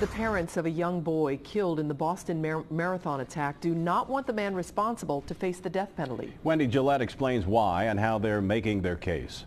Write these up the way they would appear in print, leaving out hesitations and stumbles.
The parents of a young boy killed in the Boston Marathon attack do not want the man responsible to face the death penalty. Wendy Gillette explains why and how they're making their case.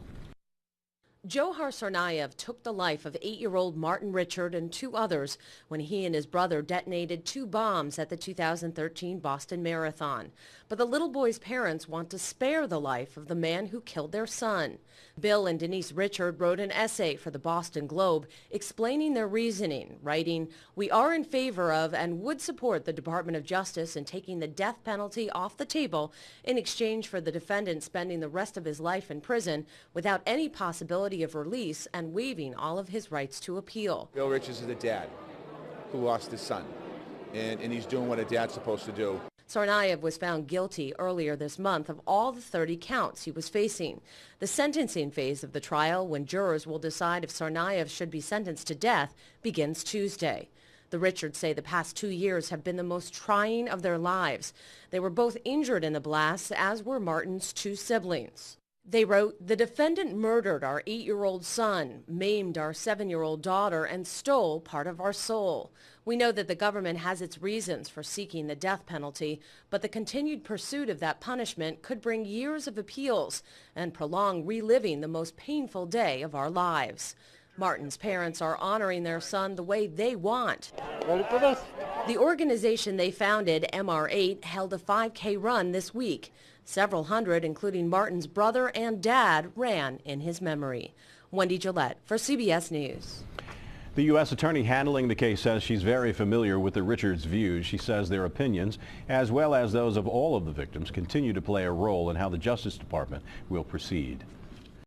Dzhokhar Tsarnaev took the life of 8-year-old Martin Richard and 2 others when he and his brother detonated 2 bombs at the 2013 Boston Marathon. But the little boy's parents want to spare the life of the man who killed their son. Bill and Denise Richard wrote an essay for the Boston Globe explaining their reasoning, writing, "We are in favor of and would support the Department of Justice in taking the death penalty off the table in exchange for the defendant spending the rest of his life in prison without any possibility of release and waiving all of his rights to appeal." Bill Richards is a dad who lost his son, and he's doing what a dad's supposed to do. Tsarnaev was found guilty earlier this month of all the 30 counts he was facing. The sentencing phase of the trial, when jurors will decide if Tsarnaev should be sentenced to death, begins Tuesday. The Richards say the past 2 years have been the most trying of their lives. They were both injured in the blasts, as were Martin's 2 siblings. They wrote, "The defendant murdered our 8-year-old son, maimed our 7-year-old daughter, and stole part of our soul. We know that the government has its reasons for seeking the death penalty, but the continued pursuit of that punishment could bring years of appeals and prolong reliving the most painful day of our lives." Martin's parents are honoring their son the way they want. Ready for this? The organization they founded, MR8, held a 5K run this week. Several hundred, including Martin's brother and dad, ran in his memory. Wendy Gillette for CBS News. The U.S. attorney handling the case says she's very familiar with the Richards' views. She says their opinions, as well as those of all of the victims, continue to play a role in how the Justice Department will proceed.